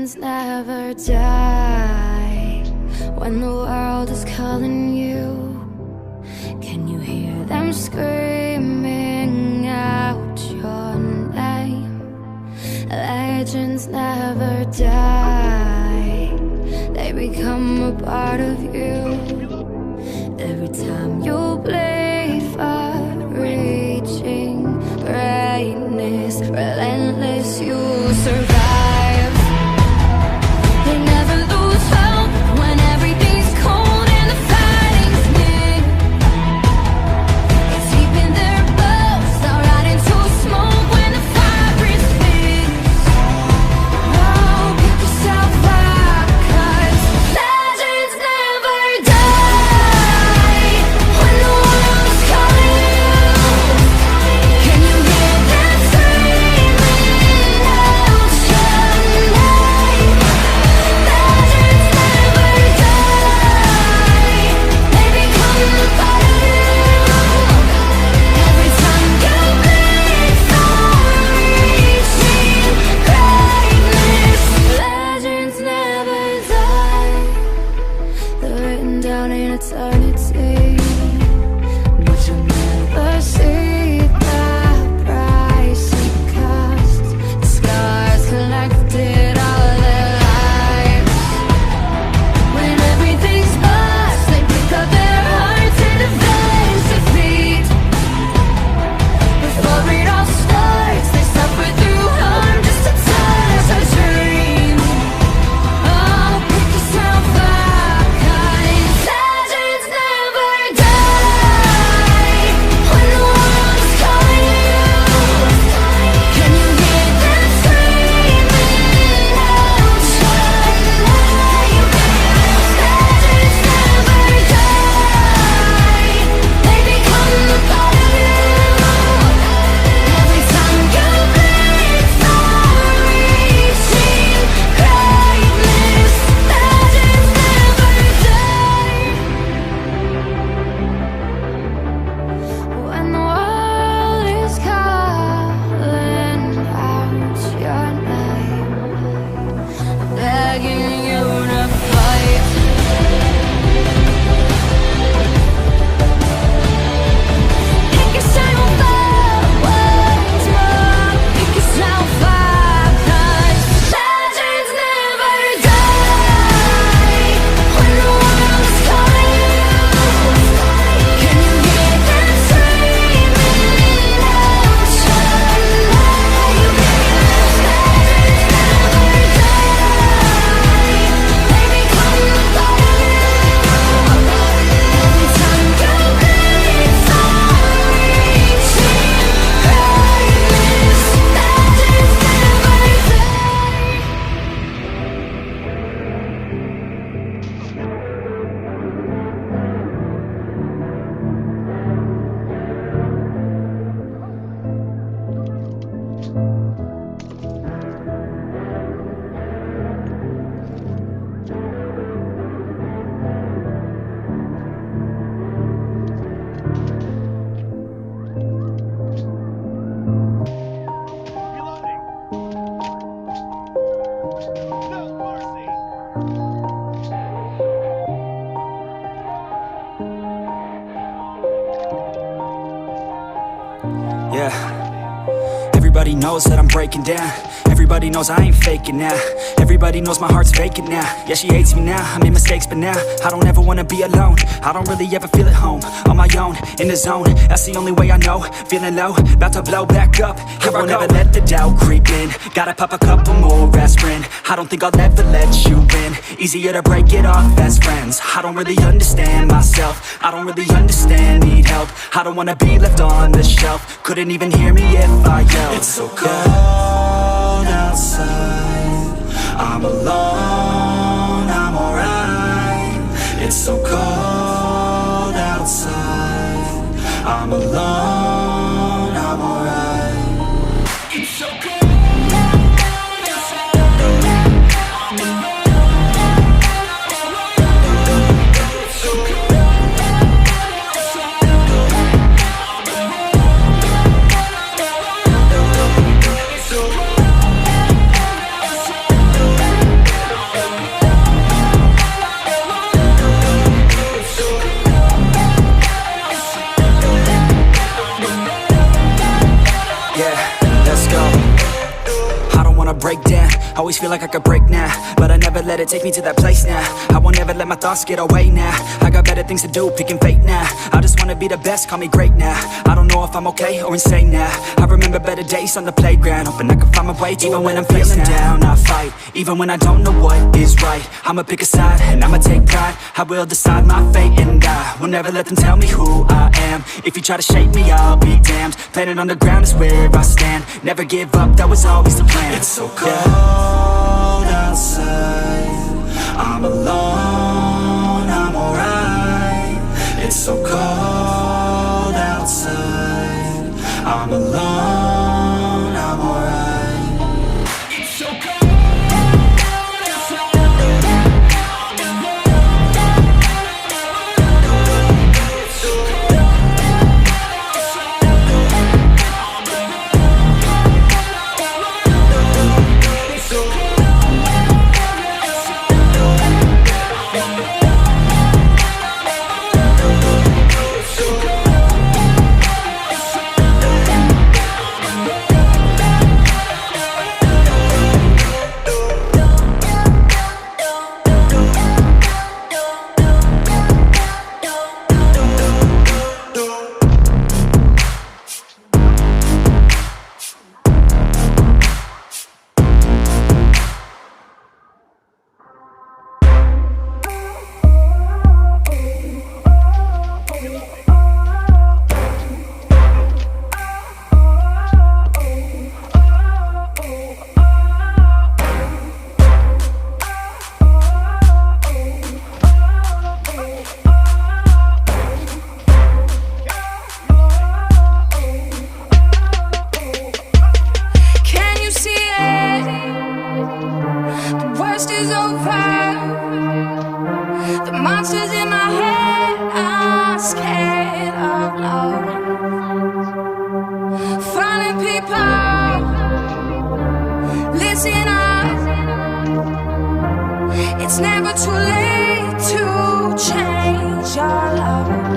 Legends never die. When the world is calling you, can you hear them screaming out your name? Legends never die. They become a part of you. Every time you bleed for reaching greatness, relentless, you survive. They never lose hope when everything's cold and the fighting's near. It's deep in their bones, they'll rot into smoke when the fire breathes fierce. Oh, pick yourself up, 'cause legends never die. When the world is calling you, can you hear them screaming out your name? Legends never die. They become a part of you. Every time you bleed for reaching greatness, legends never die. They're written down in eternity, but you'll never see the price it cost. The scars collected all their lives. When everything's lost, they pick up their hearts and avenge defeat. Before it all starts, they suffer through harm just to touch a dream. Oh, pick yourself up, 'cause legends never die. When the world is calling you, can you hear them screaming out your name? Legends never die. They become a part of you. Every time you bleed for reaching greatness, legends never die. When the world is calling out your name, begging you to fight. Pick yourself up once more. Pick yourself up, 'cause legends never die. When the world is calling you, can you hear them screaming out your name? Legends never die. They become a part of you. Every time you bleed for reaching greatness, legends never die. Reloading. No mercy. Yeah. Everybody knows that I'm breaking down. Everybody knows I ain't faking now. Everybody knows my heart's vacant now. Yeah, she hates me now, I made mistakes but now I don't ever wanna be alone. I don't really ever feel at home. On my own, in the zone, that's the only way I know. Feeling low, about to blow back up. Here I won't ever let the doubt creep in. Gotta pop a couple more aspirin. I don't think I'll ever let you in. Easier to break it off best friends. I don't really understand myself. I don't really understand, need help. I don't wanna be left on the shelf. Couldn't even hear me if I yelled. It's so cold outside. I'm alone, I'm alright. It's so cold outside. I'm alone, I'm alright. It's so cold. Yeah, let's go. I don't wanna break down, always feel like I could break now, but I never let it take me to that place now. I won't ever let my thoughts get away now. I got better things to do, picking fate now. I just wanna be the best, call me great now. I don't know if I'm okay or insane now. I remember better days on the playground, hoping I can find my way even when I'm feeling down. I fight, even when I don't know what is right. I'ma pick a side, and I'ma take pride. I will decide my fate, and I will never let them tell me who I am. If you try to shape me, I'll be damned. Planet on the ground is where I stand. Never give up, that was always the plan. It's so cold outside, I'm alone, I'm alright. It's so cold outside, I'm alone, I'm alright. It's so cold. Monsters in my head are scared of love. Funny people, listen up. It's never too late to change your love.